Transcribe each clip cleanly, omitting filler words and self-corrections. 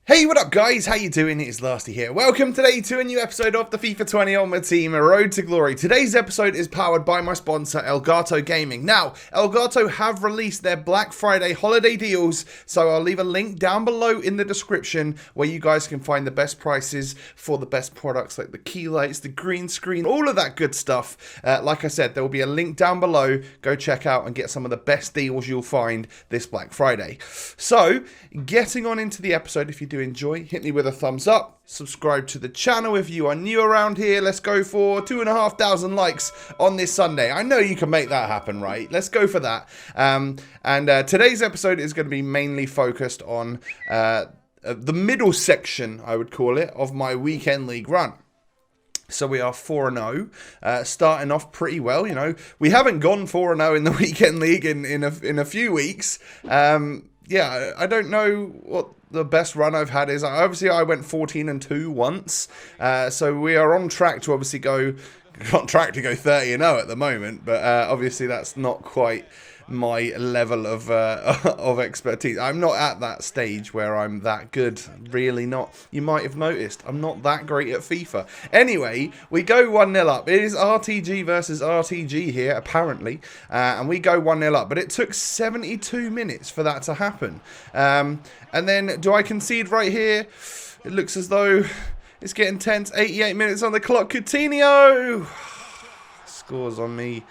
Hey, what up guys? How you doing? It's Lasty here. Welcome today to a new episode of the FIFA 20 Ultimate Team Road to Glory. Today's episode is powered by my sponsor Elgato Gaming. Now, Elgato have released their Black Friday holiday deals, so I'll leave a link down below in the description where you guys can find the best prices for the best products like the key lights, the green screen, all of that good stuff. Like I said, there will be a link down below. Go check out and get some of the best deals you'll find this Black Friday. So, getting on into the episode, if you do enjoy, hit me with a thumbs up, subscribe to the channel if you are new around here. Let's go for 2,500 likes on this Sunday. I know you can make that happen, right? Let's go for that. Today's episode is going to be mainly focused on the middle section, I would call it, of my weekend league run. So we are 4-0, starting off pretty well. You know, we haven't gone 4-0 in the weekend league in a few weeks. Yeah, I don't know what the best run I've had is. Obviously, I went 14-2 once, so we are on track to obviously go 30-0 at the moment. But obviously, that's not quite my level of expertise. I'm not at that stage where I'm that good, really not. You might have noticed, I'm not that great at FIFA. Anyway, we go 1-0 up. It is RTG versus RTG here, apparently, and we go 1-0 up, but it took 72 minutes for that to happen. And then, do I concede right here? It looks as though it's getting tense. 88 minutes on the clock. Coutinho scores on me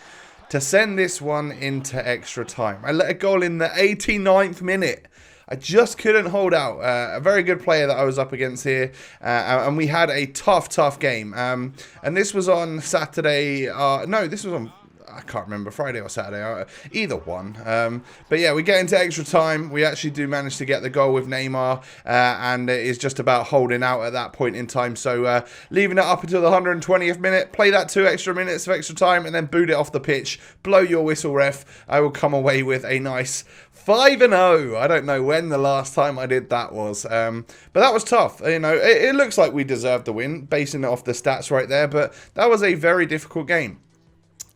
to send this one into extra time. I let a goal in the 89th minute. I just couldn't hold out. A very good player that I was up against here. And we had a tough game. And this was on Saturday. No, this was on, I can't remember, Friday or Saturday, either one. But yeah, we get into extra time. We actually do manage to get the goal with Neymar, and it is just about holding out at that point in time. So leaving it up until the 120th minute, play that 2 extra minutes of extra time, and then boot it off the pitch. Blow your whistle, ref. I will come away with a nice 5-0. I don't know when the last time I did that was, but that was tough. You know, it looks like we deserved the win, basing it off the stats right there, but that was a very difficult game.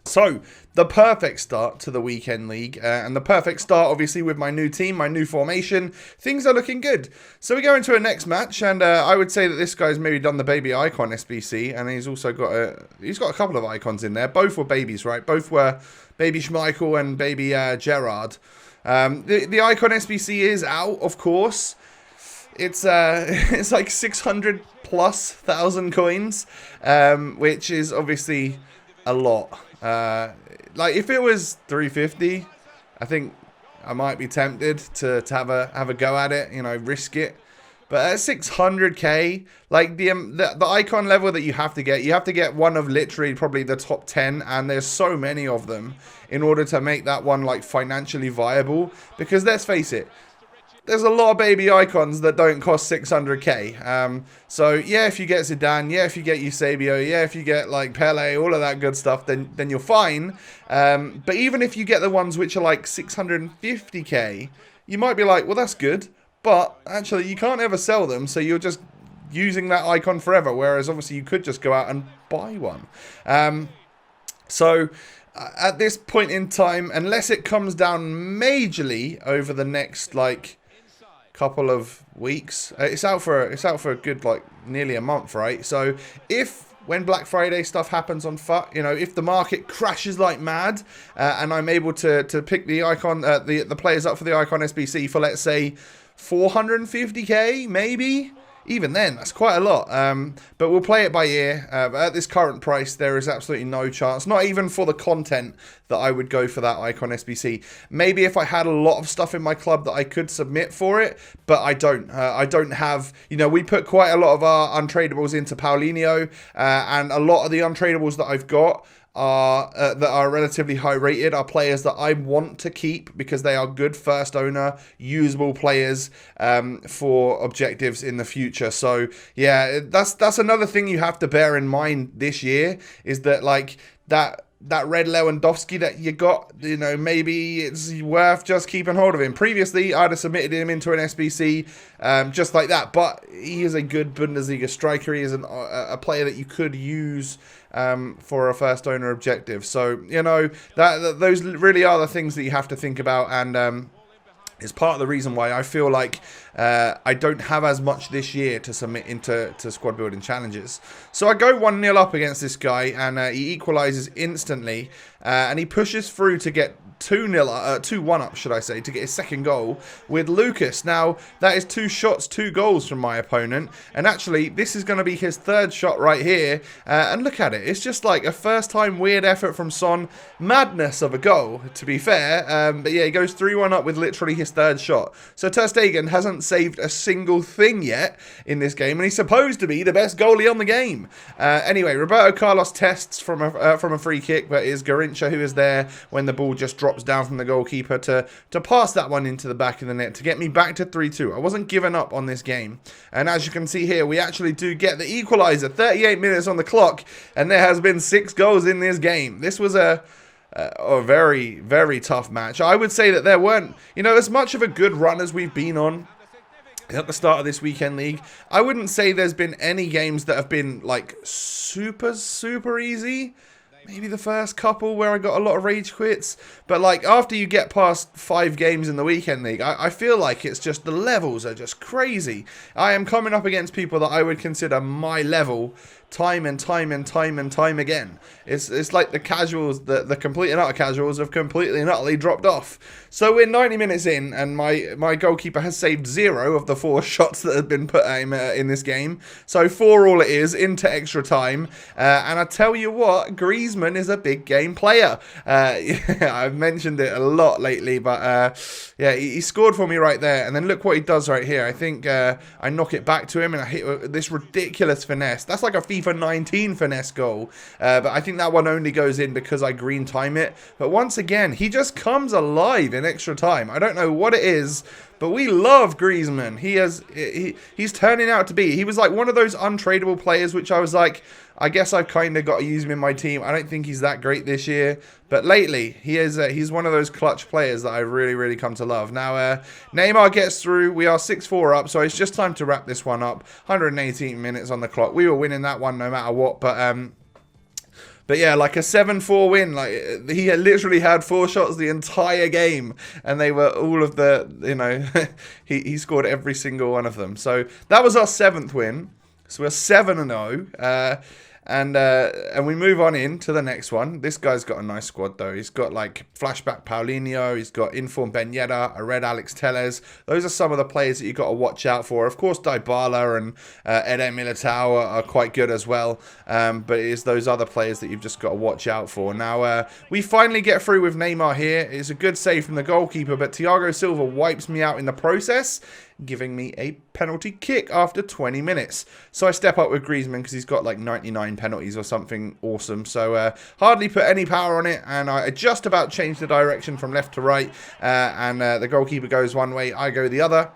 So, the perfect start to the weekend league, and the perfect start, obviously, with my new team, my new formation. Things are looking good. So, we go into a next match, and I would say that this guy's maybe done the baby icon SBC, and he's also got a couple of icons in there. Both were babies, right? Both were baby Schmeichel and baby Gerrard. The icon SBC is out, of course. It's it's like 600,000+ coins, which is obviously a lot. Like if it was 350, I think I might be tempted to have a go at it, you know, risk it. But at 600k, like the icon level that you have to get one of literally probably the top 10, and there's so many of them in order to make that one like financially viable. Because let's face it, there's a lot of baby icons that don't cost 600k. So yeah, if you get Zidane, yeah, if you get Eusebio, yeah, if you get like Pele, all of that good stuff, then you're fine. But even if you get the ones which are like 650k, you might be like, well, that's good, but actually you can't ever sell them, so you're just using that icon forever. Whereas obviously you could just go out and buy one. So at this point in time, unless it comes down majorly over the next like couple of weeks, it's out for a good like nearly a month, right? So when Black Friday stuff happens on FUT, you know, if the market crashes like mad, and I'm able to pick the icon, the players up for the icon SBC for, let's say, 450k, maybe. Even then, that's quite a lot. But we'll play it by ear. But at this current price, there is absolutely no chance. Not even for the content that I would go for that icon SBC. Maybe if I had a lot of stuff in my club that I could submit for it. But I don't. I don't have... You know, we put quite a lot of our untradables into Paulinho. And a lot of the untradables that I've got that are relatively high rated are players that I want to keep because they are good first owner, usable players for objectives in the future. So yeah, that's another thing you have to bear in mind this year, is that like that red Lewandowski that you got, you know, maybe it's worth just keeping hold of him. Previously, I'd have submitted him into an SBC just like that, but he is a good Bundesliga striker. He is a player that you could use for a first owner objective. So, you know, those really are the things that you have to think about, and it's part of the reason why I feel like I don't have as much this year to submit into squad building challenges. So I go 1-0 up against this guy, and he equalizes instantly, and he pushes through to get 2-1 up, should I say, to get his second goal with Lucas. Now, that is 2 shots, 2 goals from my opponent, and actually, this is going to be his third shot right here, and look at it, it's just like a first-time weird effort from Son, madness of a goal, to be fair, but yeah, he goes 3-1 up with literally his third shot. So Ter Stegen hasn't saved a single thing yet in this game, and he's supposed to be the best goalie on the game. Anyway, Roberto Carlos tests from a free kick, but it is Garrincha who is there when the ball just drops down from the goalkeeper to pass that one into the back of the net to get me back to 3-2. I wasn't giving up on this game, and as you can see here, we actually do get the equalizer. 38 minutes on the clock, and there has been 6 goals in this game. This was a very, very tough match. I would say that there weren't, as much of a good run as we've been on at the start of this weekend league. I wouldn't say there's been any games that have been like super, super easy. Maybe the first couple where I got a lot of rage quits. But like after you get past 5 games in the weekend league, I feel like it's just the levels are just crazy. I am coming up against people that I would consider my level time and time and time and time again. It's like the casuals, the complete and utter casuals have completely and utterly dropped off. So we're 90 minutes in, and my goalkeeper has saved 0 of the 4 shots that have been put at him in this game. So 4 all it is into extra time. And I tell you what, Griezmann is a big game player. I've mentioned it a lot lately, but yeah, he scored for me right there. And then look what he does right here. I think I knock it back to him, and I hit this ridiculous finesse. That's like a FIFA 19 finesse goal, but I think that one only goes in because I green time it. But once again, he just comes alive in extra time. I don't know what it is, but we love Griezmann. He's turning out to be. He was like one of those untradeable players, which I was like, I guess I've kind of got to use him in my team. I don't think he's that great this year, but lately he's one of those clutch players that I've really, really come to love. Now, Neymar gets through. We are 6-4 up, so it's just time to wrap this one up. 118 minutes on the clock. We were winning that one no matter what, but yeah, like a 7-4 win. Like he literally had 4 shots the entire game, and they were all of the, he scored every single one of them. So that was our 7th win. So we're 7-0. And we move on into the next one. This guy's got a nice squad, though. He's got, like, flashback Paulinho. He's got inform Ben Yedder, a red Alex Telles. Those are some of the players that you've got to watch out for. Of course, Dybala and Eder Militao are quite good as well. But it is those other players that you've just got to watch out for. Now, we finally get through with Neymar here. It's a good save from the goalkeeper, but Thiago Silva wipes me out in the process, giving me a penalty kick after 20 minutes. So I step up with Griezmann because he's got like 99 penalties or something awesome. So hardly put any power on it, and I just about change the direction from left to right, and the goalkeeper goes one way, I go the other.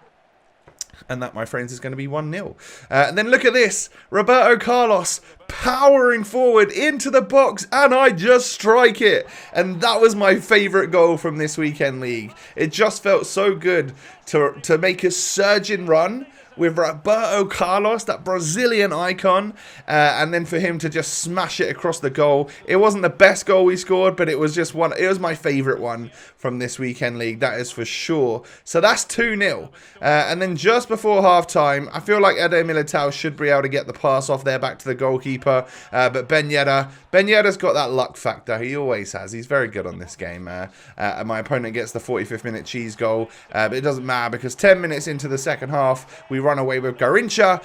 And that, my friends, is going to be 1-0. And then look at this. Roberto Carlos powering forward into the box, and I just strike it. And that was my favourite goal from this weekend league. It just felt so good to make a surging run with Roberto Carlos, that Brazilian icon, and then for him to just smash it across the goal. It wasn't the best goal we scored, but it was just one. It was my favourite one from this weekend league, that is for sure. So that's 2-0. And then just before half-time, I feel like Eder Militao should be able to get the pass off there back to the goalkeeper, but Ben Yedder's got that luck factor. He always has. He's very good on this game. And my opponent gets the 45th minute cheese goal, but it doesn't matter because 10 minutes into the second half, we run away with Garrincha,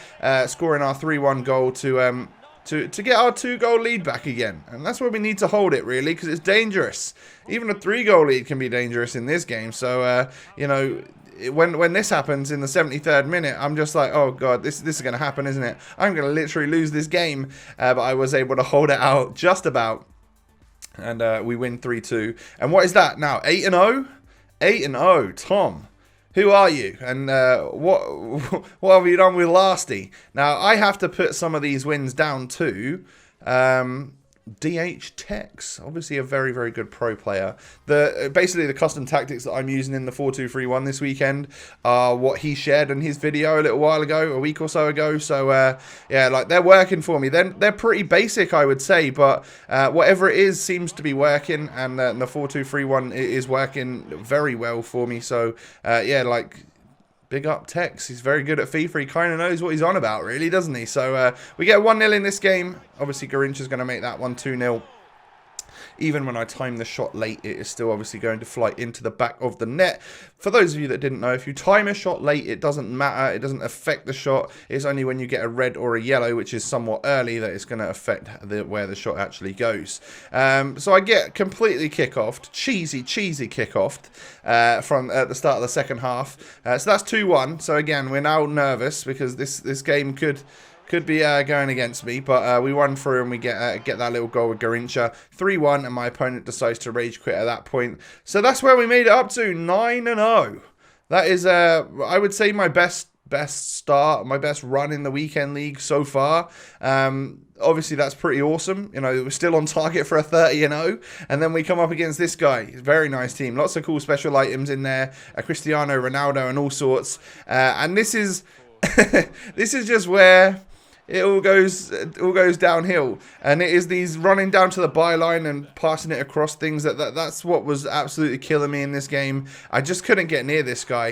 scoring our 3-1 goal to get our 2-goal lead back again. And that's where we need to hold it, really, because it's dangerous. Even a 3-goal lead can be dangerous in this game. So, when this happens in the 73rd minute, I'm just like, oh, God, this is going to happen, isn't it? I'm going to literally lose this game. But I was able to hold it out just about. And we win 3-2. And what is that now? 8-0? 8-0, Tom. Who are you? And what have you done with Lasty? Now, I have to put some of these wins down to DH Tex. Obviously a very, very good pro player. Basically, the custom tactics that I'm using in the 4-2-3-1 this weekend are what he shared in his video a little while ago, a week or so ago. So, yeah, like they're working for me. They're pretty basic, I would say, but whatever it is seems to be working, and the 4-2-3-1 is working very well for me. So, yeah, like Big up Tex. He's very good at FIFA. He kind of knows what he's on about, really, doesn't he? So we get 1-0 in this game. Obviously, Garincha's going to make that one 2-0. Even when I time the shot late, it is still obviously going to fly into the back of the net. For those of you that didn't know, if you time a shot late, it doesn't matter. It doesn't affect the shot. It's only when you get a red or a yellow, which is somewhat early, that it's going to affect where the shot actually goes. So I get completely kick-offed, cheesy kick-offed from at the start of the second half. So that's 2-1. So again, we're now nervous because this game could be going against me, but we run through and we get that little goal with Garincha. 3-1, and my opponent decides to rage quit at that point. So that's where we made it up to, 9-0. That is, I would say, my best start, my best run in the weekend league so far. Obviously, that's pretty awesome. You know, we're still on target for a 30-0, and then we come up against this guy. Very nice team. Lots of cool special items in there. Cristiano Ronaldo and all sorts. And this is this is just where it all goes downhill, and it is these running down to the byline and passing it across things that's what was absolutely killing me in this game. I just couldn't get near this guy.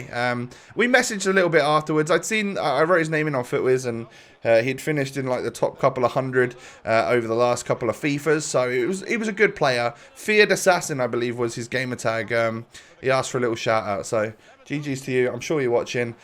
We messaged a little bit afterwards. I wrote his name in on FootWiz, and he'd finished in like the top couple of 100 over the last couple of FIFAs, so he was a good player. Feared Assassin, I believe, was his gamer tag. He asked for a little shout out, so GG's to you. I'm sure you're watching.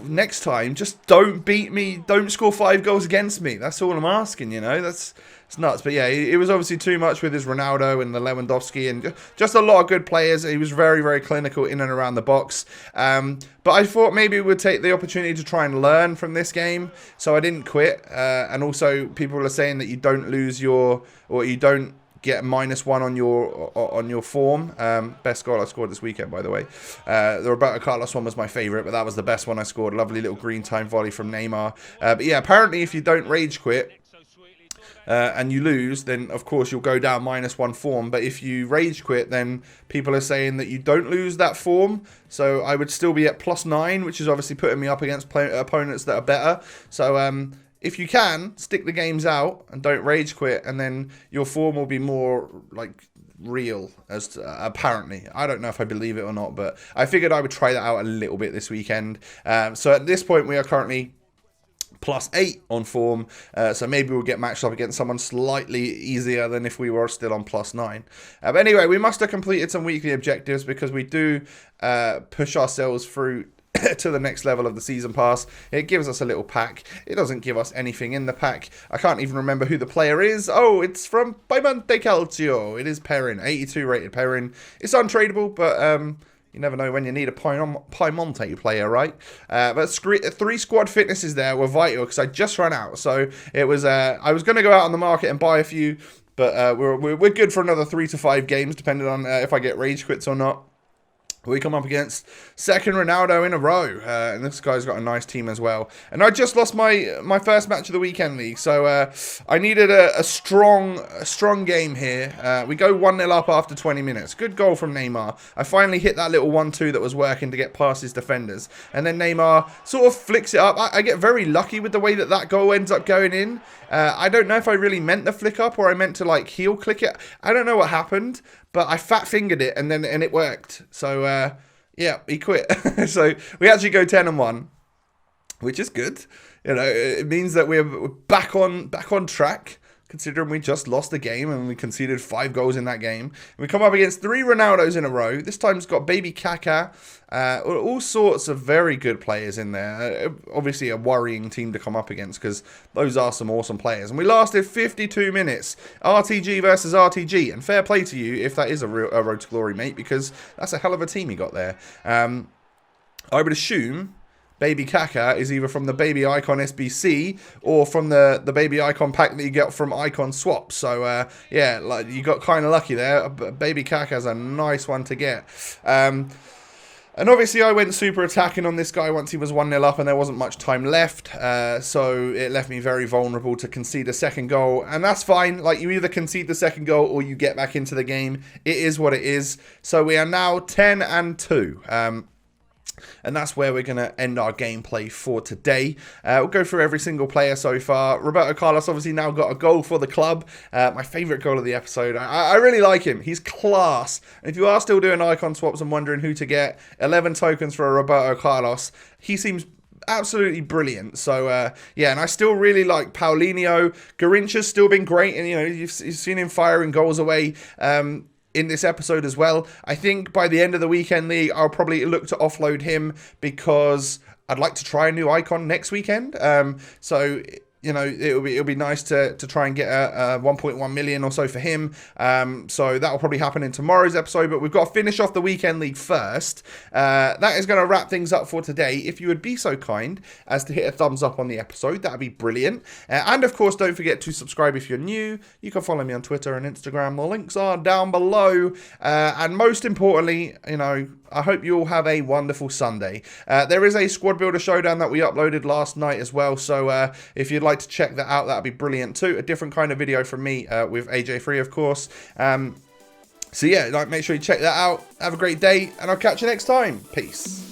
Next time, just don't beat me. Don't score 5 goals against me. That's all I'm asking, you know. It's nuts. But yeah, it was obviously too much with his Ronaldo and the Lewandowski and just a lot of good players. He was very, very clinical in and around the box. But I thought maybe we'd take the opportunity to try and learn from this game. So I didn't quit. And also, people are saying that you don't lose you don't get -1 on your form. Best goal I scored this weekend, by the way. The Roberto Carlos one was my favourite, but that was the best one I scored. Lovely little green time volley from Neymar. But yeah, apparently if you don't rage quit and you lose, then of course you'll go down -1 form. But if you rage quit, then people are saying that you don't lose that form. So I would still be at +9, which is obviously putting me up against opponents that are better. So if you can, stick the games out and don't rage quit, and then your form will be more like real, as apparently. I don't know if I believe it or not, but I figured I would try that out a little bit this weekend. So at this point, we are currently +8 on form, so maybe we'll get matched up against someone slightly easier than if we were still on +9. But anyway, we must have completed some weekly objectives because we do push ourselves through to the next level of the season pass. It gives us a little pack. It doesn't give us anything in the pack. I can't even remember who the player is. Oh, it's from Piemonte Calcio. It is Perrin, 82 rated Perrin. It's untradeable, but you never know when you need a Piemonte player, right? But 3 squad fitnesses there were vital because I just ran out. So it was I was going to go out on the market and buy a few, but we're good for another 3 to 5 games, depending on if I get rage quits or not. We come up against second Ronaldo in a row, and this guy's got a nice team as well. And I just lost my first match of the weekend league, so I needed a strong game here. We go 1-0 up after 20 minutes. Good goal from Neymar. I finally hit that little 1-2 that was working to get past his defenders, and then Neymar sort of flicks it up. I get very lucky with the way that goal ends up going in. I don't know if I really meant the flick up or I meant to like heel click it. I don't know what happened, but I fat fingered it and it worked. So yeah, he quit. So we actually go 10-1, which is good. You know, it means that we're back on track, considering we just lost the game and we conceded 5 goals in that game. We come up against 3 Ronaldos in a row. This time it's got baby Kaká, all sorts of very good players in there. Obviously a worrying team to come up against because those are some awesome players. And we lasted 52 minutes. RTG versus RTG. And fair play to you if that is a road to glory, mate, because that's a hell of a team you got there. I would assume Baby Kaká is either from the Baby Icon SBC or from the Baby Icon pack that you get from Icon Swap. So, yeah, like you got kind of lucky there. Baby Kaká is a nice one to get. And obviously I went super attacking on this guy once he was 1-0 up and there wasn't much time left. So it left me very vulnerable to concede a second goal. And that's fine. Like, you either concede the second goal or you get back into the game. It is what it is. So we are now 10-2. And that's where we're going to end our gameplay for today. We'll go through every single player so far. Roberto Carlos obviously now got a goal for the club. My favourite goal of the episode. I really like him. He's class. And if you are still doing icon swaps and wondering who to get, 11 tokens for a Roberto Carlos. He seems absolutely brilliant. So yeah, and I still really like Paulinho. Garrincha's still been great, and you've seen him firing goals away in this episode as well. I think by the end of the weekend league, I'll probably look to offload him because I'd like to try a new icon next weekend. So it'll be nice to try and get a 1.1 million or so for him. So that will probably happen in tomorrow's episode, but we've got to finish off the weekend league first. That is going to wrap things up for today. If you would be so kind as to hit a thumbs up on the episode, that would be brilliant. And of course, don't forget to subscribe if you're new. You can follow me on Twitter and Instagram. The links are down below. And most importantly, I hope you all have a wonderful Sunday. There is a Squad Builder Showdown that we uploaded last night as well, so if you'd like to check that out, that'd be brilliant too. A different kind of video from me with AJ3, of course. So yeah, make sure you check that out. Have a great day, and I'll catch you next time. Peace.